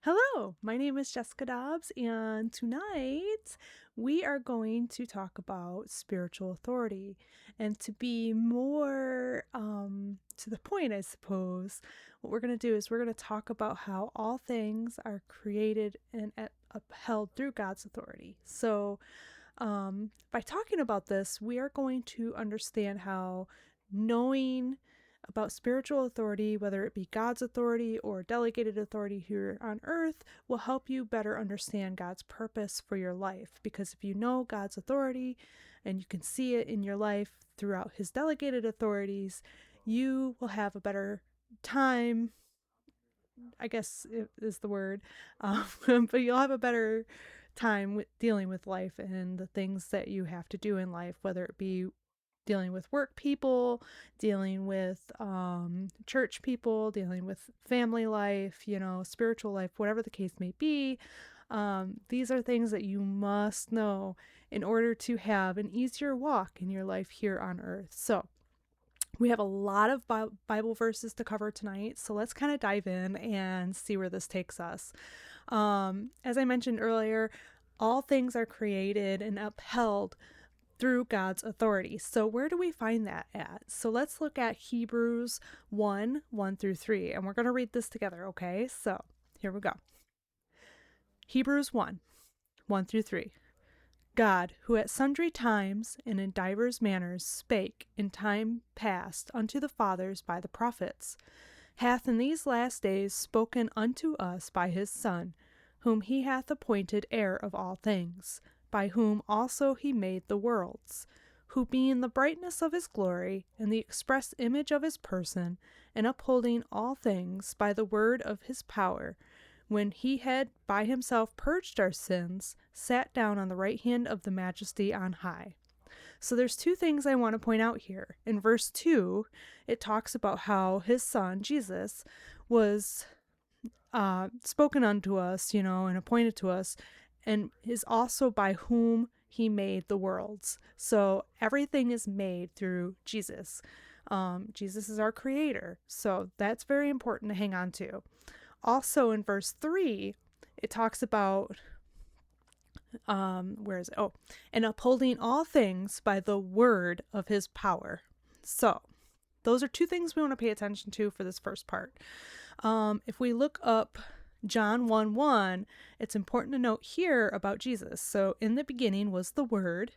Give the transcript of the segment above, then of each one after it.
Hello, my name is Jessica Dobbs, and tonight we are going to talk about spiritual authority. And to be more to the point, I suppose, what we're going to do is we're going to talk about how all things are created and upheld through God's authority. So, by talking about this, we are going to understand how knowing about spiritual authority, whether it be God's authority or delegated authority here on earth, will help you better understand God's purpose for your life. Because if you know God's authority and you can see it in your life throughout his delegated authorities, you will have a better time, I guess is the word, but you'll have a better time with dealing with life and the things that you have to do in life, whether it be dealing with work people, dealing with church people, dealing with family life, spiritual life, whatever the case may be. These are things that you must know in order to have an easier walk in your life here on earth. So we have a lot of Bible verses to cover tonight, so let's kind of dive in and see where this takes us. As I mentioned earlier, all things are created and upheld through God's authority. So where do we find that at? So let's look at Hebrews 1:1-3, and we're going to read this together, okay? So here we go. Hebrews 1:1-3. God, who at sundry times and in divers manners spake in time past unto the fathers by the prophets, hath in these last days spoken unto us by his Son, whom he hath appointed heir of all things, by whom also he made the worlds, who being the brightness of his glory, and the express image of his person, and upholding all things by the word of his power, when he had by himself purged our sins, sat down on the right hand of the majesty on high. So there's two things I want to point out here. In verse 2, it talks about how his son, Jesus, was spoken unto us, and appointed to us, and is also by whom he made the worlds. So everything is made through Jesus. Jesus is our creator. So that's very important to hang on to. Also in verse 3, it talks about, where is it? Oh, and upholding all things by the word of his power. So those are two things we want to pay attention to for this first part. If we look up John 1:1, it's important to note here about Jesus. So in the beginning was the Word,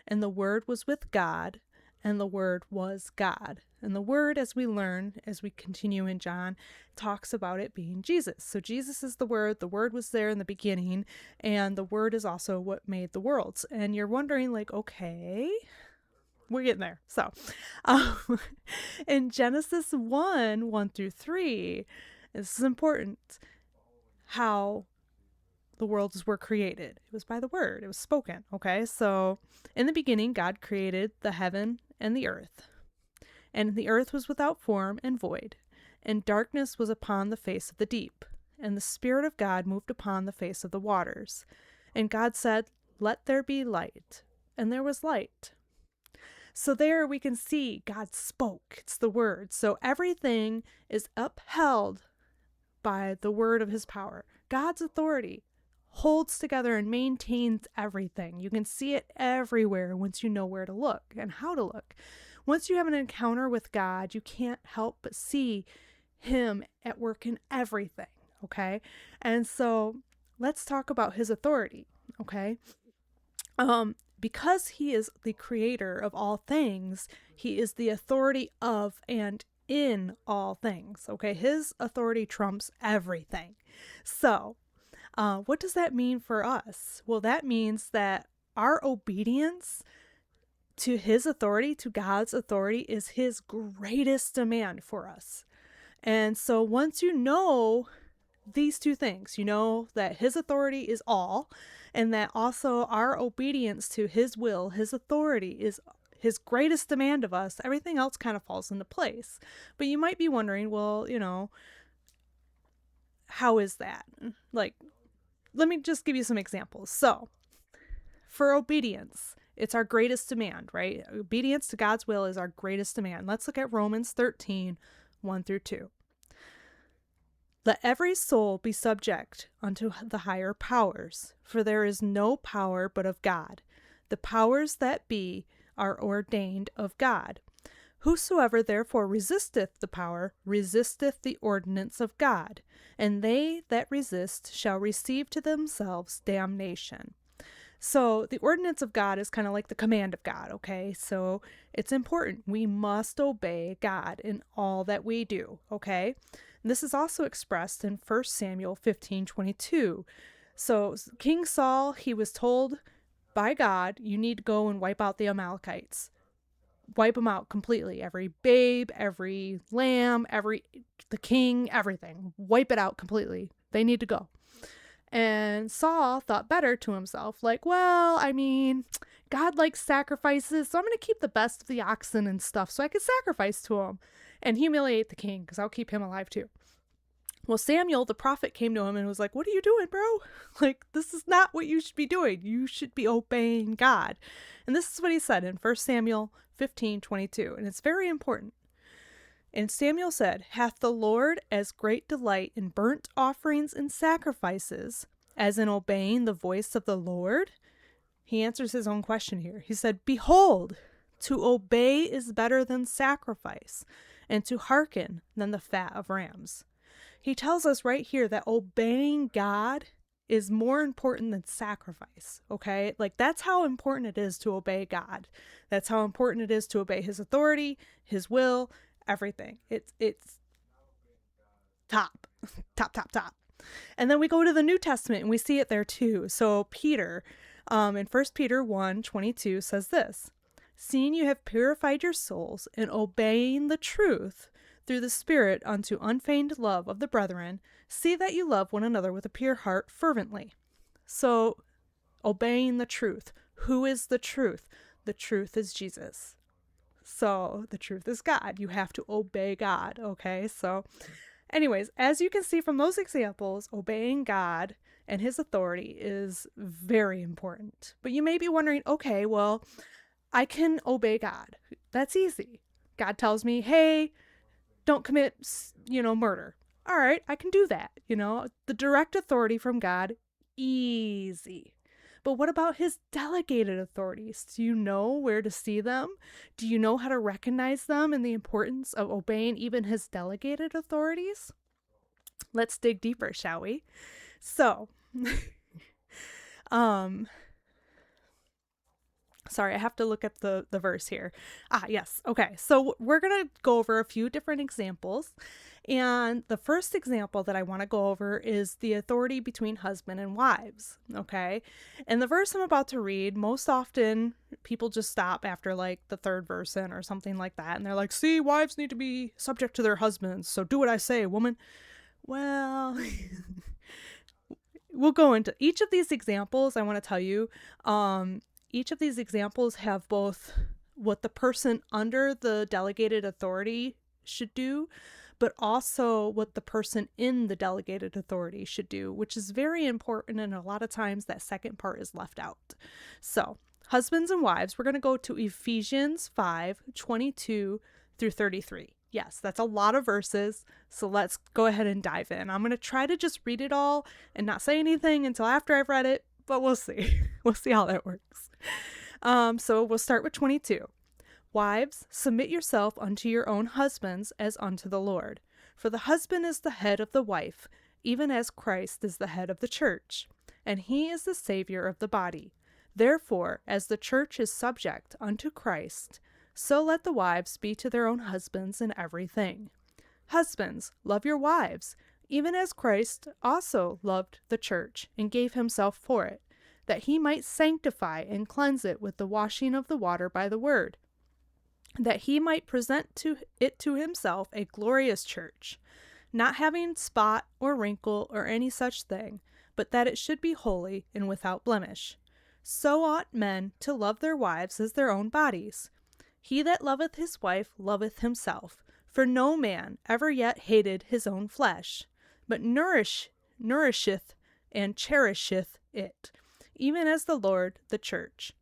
and the Word was with God, and the Word was God. And the Word, as we learn, as we continue in John, talks about it being Jesus. So Jesus is the Word was there in the beginning, and the Word is also what made the worlds. And you're wondering, okay, we're getting there. So in Genesis 1:1-3, this is important, how the worlds were created. It was by the word. It was spoken. Okay, so in the beginning, God created the heaven and the earth. And the earth was without form and void, and darkness was upon the face of the deep. And the Spirit of God moved upon the face of the waters. And God said, "Let there be light." And there was light. So there we can see God spoke. It's the word. So everything is upheld by the word of his power. God's authority holds together and maintains everything. You can see it everywhere once you know where to look and how to look. Once you have an encounter with God, you can't help but see him at work in everything, okay? And so let's talk about his authority, okay? Because he is the creator of all things, he is the authority of and in all things, okay? His authority trumps everything. So, what does that mean for us? Well, that means that our obedience to his authority, to God's authority, is his greatest demand for us. And so once you know these two things, you know that his authority is all, and that also our obedience to his will, his authority, is his greatest demand of us, everything else kind of falls into place. But you might be wondering, well, how is that? Let me just give you some examples. So, for obedience, it's our greatest demand, right? Obedience to God's will is our greatest demand. Let's look at Romans 13:1-2. Let every soul be subject unto the higher powers, for there is no power but of God. The powers that be are ordained of God. Whosoever therefore resisteth the power, resisteth the ordinance of God, and they that resist shall receive to themselves damnation. So the ordinance of God is kind of like the command of God, okay? So it's important. We must obey God in all that we do, okay? And this is also expressed in 1 Samuel 15:22. So King Saul, he was told by God, you need to go and wipe out the Amalekites. Wipe them out completely. Every babe, every lamb, the king, everything. Wipe it out completely. They need to go. And Saul thought better to himself, like, well, I mean, God likes sacrifices, so I'm going to keep the best of the oxen and stuff so I could sacrifice to him and humiliate the king because I'll keep him alive too. Well, Samuel, the prophet, came to him and was like, what are you doing, bro? Like, this is not what you should be doing. You should be obeying God. And this is what he said in 1 Samuel 15:22, and it's very important. And Samuel said, hath the Lord as great delight in burnt offerings and sacrifices as in obeying the voice of the Lord? He answers his own question here. He said, behold, to obey is better than sacrifice, and to hearken than the fat of rams. He tells us right here that obeying God is more important than sacrifice, okay? Like, that's how important it is to obey God. That's how important it is to obey his authority, his will, everything. It's top. top. And then we go to the New Testament and we see it there too. So Peter, in 1 Peter 1:22 says this, seeing you have purified your souls in obeying the truth through the Spirit unto unfeigned love of the brethren, see that you love one another with a pure heart fervently. So obeying the truth. Who is the truth? The truth is Jesus. So the truth is God. You have to obey God, okay? So anyways, as you can see from those examples, obeying God and his authority is very important. But you may be wondering, okay, well, I can obey God. That's easy. God tells me, hey, don't commit, murder. All right, I can do that. The direct authority from God, easy. But what about his delegated authorities? Do you know where to see them? Do you know how to recognize them and the importance of obeying even his delegated authorities? Let's dig deeper, shall we? So, sorry, I have to look at the verse here. Yes. Okay. So we're going to go over a few different examples. And the first example that I want to go over is the authority between husband and wives. Okay. And the verse I'm about to read, most often people just stop after like the third verse in or something like that. And they're like, see, wives need to be subject to their husbands. So do what I say, woman. Well, we'll go into each of these examples. I want to tell you, each of these examples have both what the person under the delegated authority should do, but also what the person in the delegated authority should do, which is very important. And a lot of times that second part is left out. So husbands and wives, we're going to go to Ephesians 5:22 through 33. Yes, that's a lot of verses. So let's go ahead and dive in. I'm going to try to just read it all and not say anything until after I've read it, but we'll see. We'll see how that works. So we'll start with 22. Wives, submit yourself unto your own husbands as unto the Lord. For the husband is the head of the wife, even as Christ is the head of the church, and he is the Savior of the body. Therefore, as the church is subject unto Christ, so let the wives be to their own husbands in everything. Husbands, love your wives, even as Christ also loved the church and gave himself for it, that he might sanctify and cleanse it with the washing of the water by the word, that he might present to himself a glorious church, not having spot or wrinkle or any such thing, but that it should be holy and without blemish. So ought men to love their wives as their own bodies. He that loveth his wife loveth himself, for no man ever yet hated his own flesh, but nourisheth and cherisheth it, even as the Lord the church.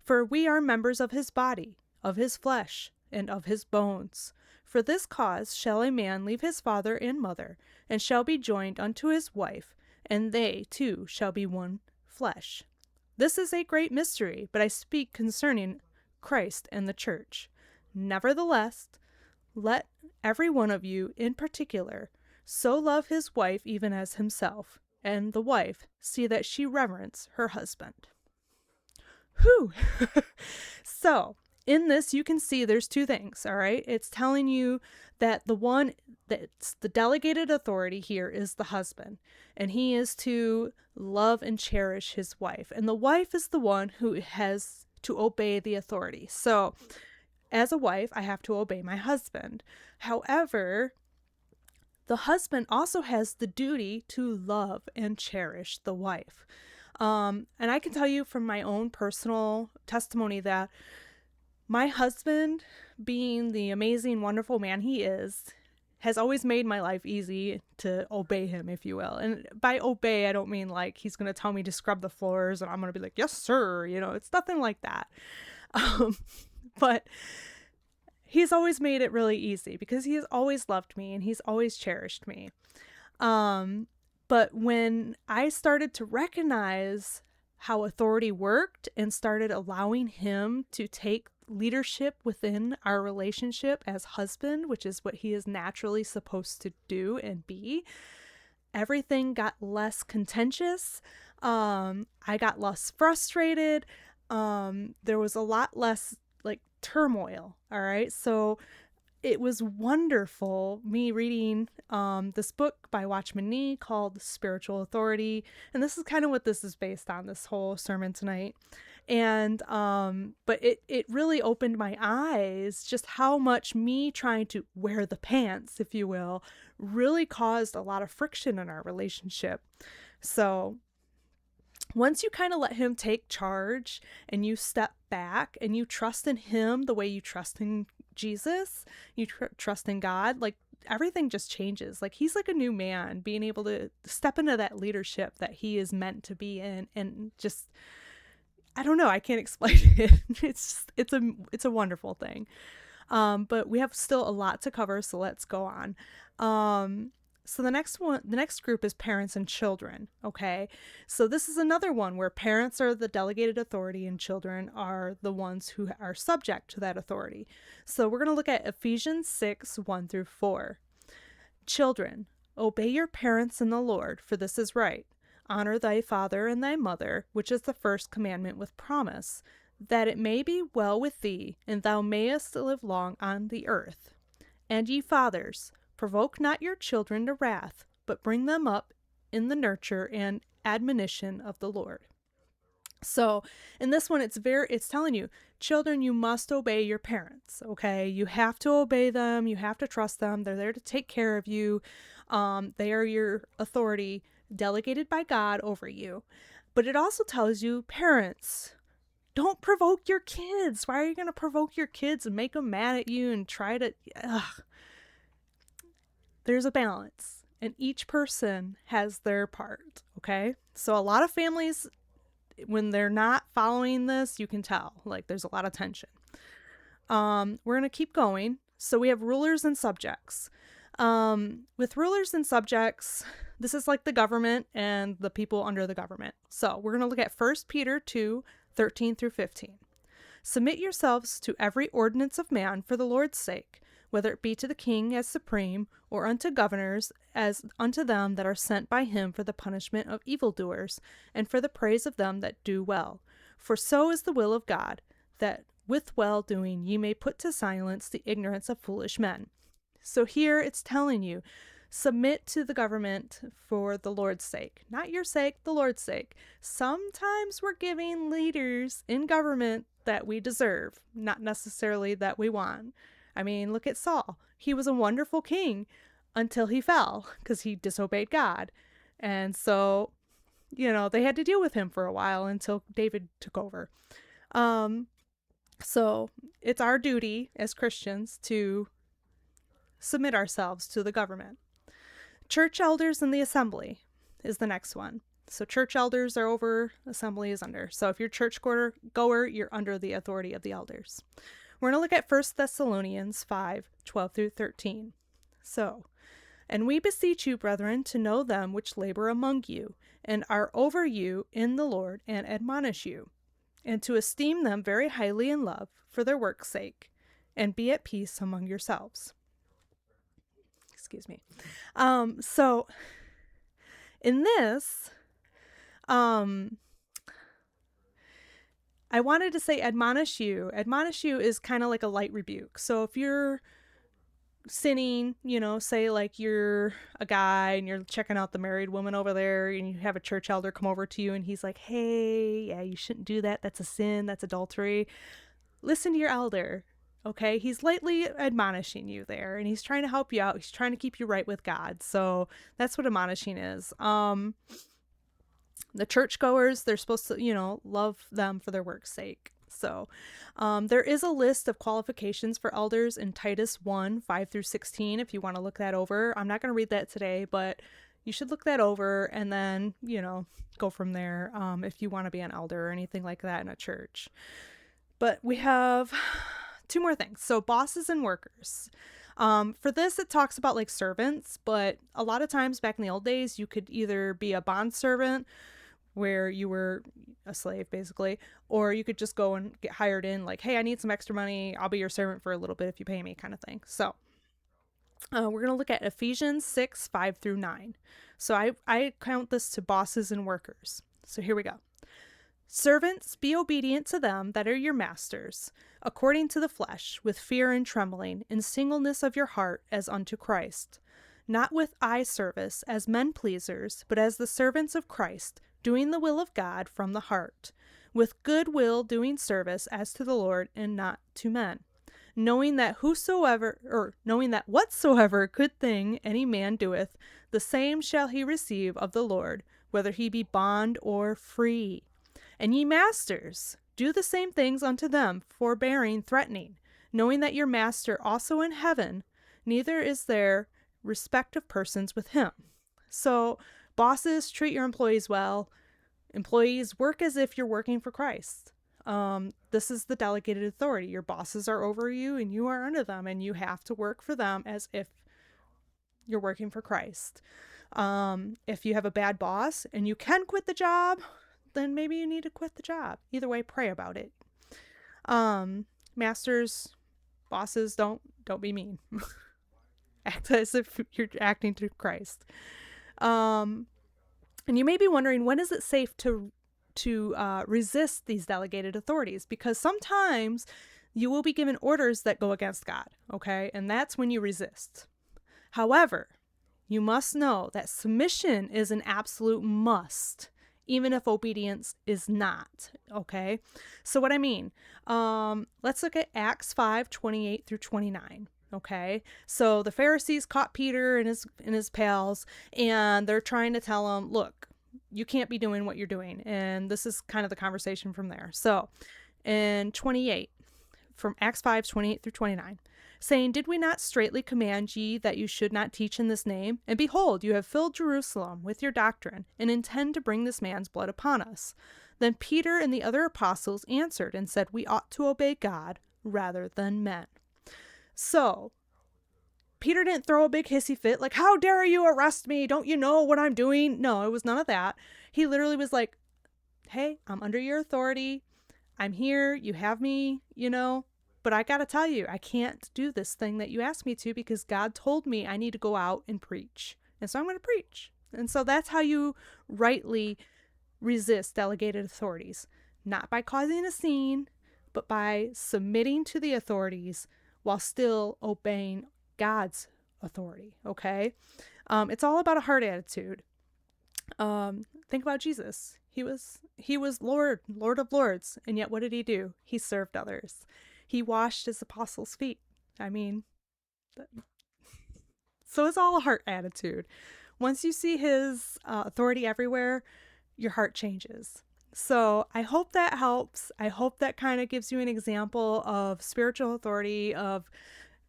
For we are members of his body, of his flesh, and of his bones. For this cause shall a man leave his father and mother, and shall be joined unto his wife, and they two shall be one flesh. This is a great mystery, but I speak concerning Christ and the church. Nevertheless, let every one of you in particular so love his wife even as himself, and the wife see that she reverence her husband. Whew! So, in this, you can see there's two things, all right? It's telling you that the one that's the delegated authority here is the husband, and he is to love and cherish his wife. And the wife is the one who has to obey the authority. So, as a wife, I have to obey my husband. However, the husband also has the duty to love and cherish the wife. And I can tell you from my own personal testimony that my husband, being the amazing, wonderful man he is, has always made my life easy to obey him, if you will. And by obey, I don't mean like he's going to tell me to scrub the floors and I'm going to be like, yes, sir. You know, it's nothing like that. But he's always made it really easy because he has always loved me and he's always cherished me. But when I started to recognize how authority worked and started allowing him to take leadership within our relationship as husband, which is what he is naturally supposed to do and be, everything got less contentious. I got less frustrated. There was a lot less like turmoil. All right. So it was wonderful me reading this book by Watchman Nee called Spiritual Authority. And this is kind of what this is based on, this whole sermon tonight. And but it really opened my eyes just how much me trying to wear the pants, if you will, really caused a lot of friction in our relationship. So once you kind of let him take charge and you step back and you trust in him the way you trust in Jesus, you trust in God, like everything just changes. Like he's like a new man, being able to step into that leadership that he is meant to be in, and just, I don't know, I can't explain it. It's a wonderful thing. But we have still a lot to cover, so let's go on. So the next group is parents and children, okay? So this is another one where parents are the delegated authority and children are the ones who are subject to that authority. So we're going to look at Ephesians 6, 1 through 4. Children, obey your parents in the Lord, for this is right. Honor thy father and thy mother, which is the first commandment with promise, that it may be well with thee, and thou mayest live long on the earth. And ye fathers, provoke not your children to wrath, but bring them up in the nurture and admonition of the Lord. So in this one, it's telling you, children, you must obey your parents, okay? You have to obey them. You have to trust them. They're there to take care of you. They are your authority delegated by God over you. But it also tells you, parents, don't provoke your kids. Why are you going to provoke your kids and make them mad at you and try to... There's a balance, and each person has their part, okay? So a lot of families, when they're not following this, you can tell, like there's a lot of tension. We're going to keep going. So we have rulers and subjects. With rulers and subjects, this is like the government and the people under the government. So we're going to look at 1 Peter 2, 13 through 15. Submit yourselves to every ordinance of man for the Lord's sake, whether it be to the king as supreme, or unto governors as unto them that are sent by him for the punishment of evildoers, and for the praise of them that do well. For so is the will of God, that with well-doing ye may put to silence the ignorance of foolish men. So here it's telling you, submit to the government for the Lord's sake. Not your sake, the Lord's sake. Sometimes we're giving leaders in government that we deserve, not necessarily that we want. I mean, look at Saul. He was a wonderful king until he fell because he disobeyed God. And so, they had to deal with him for a while until David took over. So it's our duty as Christians to submit ourselves to the government. Church elders in the assembly is the next one. So church elders are over, assembly is under. So if you're church goer, you're under the authority of the elders. we're going to look at 1 Thessalonians 5:12-13. So, and we beseech you, brethren, to know them which labor among you, and are over you in the Lord, and admonish you, and to esteem them very highly in love for their work's sake, and be at peace among yourselves. Excuse me. So in this, I wanted to say admonish you. Admonish you is kind of like a light rebuke. So if you're sinning, say like you're a guy and you're checking out the married woman over there, and you have a church elder come over to you and he's like, hey, yeah, you shouldn't do that. That's a sin. That's adultery. Listen to your elder. Okay, he's lightly admonishing you there, and he's trying to help you out. He's trying to keep you right with God. So that's what admonishing is. The churchgoers, they're supposed to, love them for their work's sake. So there is a list of qualifications for elders in Titus 1:5-16, if you want to look that over. I'm not going to read that today, but you should look that over and then, go from there if you want to be an elder or anything like that in a church. But we have 2 more things. So bosses and workers. For this, it talks about like servants, but a lot of times back in the old days, you could either be a bond servant where you were a slave basically, or you could just go and get hired in like, hey, I need some extra money. I'll be your servant for a little bit if you pay me, kind of thing. So we're going to look at Ephesians 6:5-9. So I count this to bosses and workers. So here we go. Servants, be obedient to them that are your masters, according to the flesh, with fear and trembling, in singleness of your heart, as unto Christ, not with eye service as men pleasers, but as the servants of Christ, doing the will of God from the heart, with good will doing service as to the Lord and not to men, knowing that whatsoever good thing any man doeth, the same shall he receive of the Lord, whether he be bond or free. And ye masters, do the same things unto them, forbearing, threatening, knowing that your master also in heaven, neither is there respect of persons with him. So bosses, treat your employees well. Employees, work as if you're working for Christ. This is the delegated authority. Your bosses are over you and you are under them, and you have to work for them as if you're working for Christ. If you have a bad boss and you can quit the job, then maybe you need to quit the job. Either way, pray about it. Masters, bosses, don't be mean. Act as if you're acting to Christ. And you may be wondering, when is it safe to resist these delegated authorities? Because sometimes you will be given orders that go against God, okay? And that's when you resist. However, you must know that submission is an absolute must, even if obedience is not, okay? So what I mean, let's look at Acts 5:28-29, okay? So the Pharisees caught Peter and his pals, and they're trying to tell him, look, you can't be doing what you're doing. And this is kind of the conversation from there. So in 28, from Acts 5:28-29, saying, did we not straitly command ye that you should not teach in this name? And behold, you have filled Jerusalem with your doctrine, and intend to bring this man's blood upon us. Then Peter and the other apostles answered and said, we ought to obey God rather than men. So Peter didn't throw a big hissy fit like, how dare you arrest me? Don't you know what I'm doing? No, it was none of that. He literally was like, hey, I'm under your authority. I'm here. You have me, but I got to tell you, I can't do this thing that you asked me to, because God told me I need to go out and preach. And so I'm going to preach. And so that's how you rightly resist delegated authorities. Not by causing a scene, but by submitting to the authorities while still obeying God's authority, okay? It's all about a heart attitude. Think about Jesus. He was Lord of Lords, and yet what did he do? He served others. He washed his apostles' feet. I mean, so it's all a heart attitude. Once you see his authority everywhere, your heart changes. So I hope that helps. I hope that kind of gives you an example of spiritual authority, of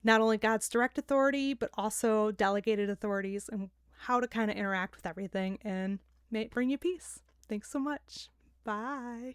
not only God's direct authority, but also delegated authorities, and how to kind of interact with everything, and may it bring you peace. Thanks so much. Bye.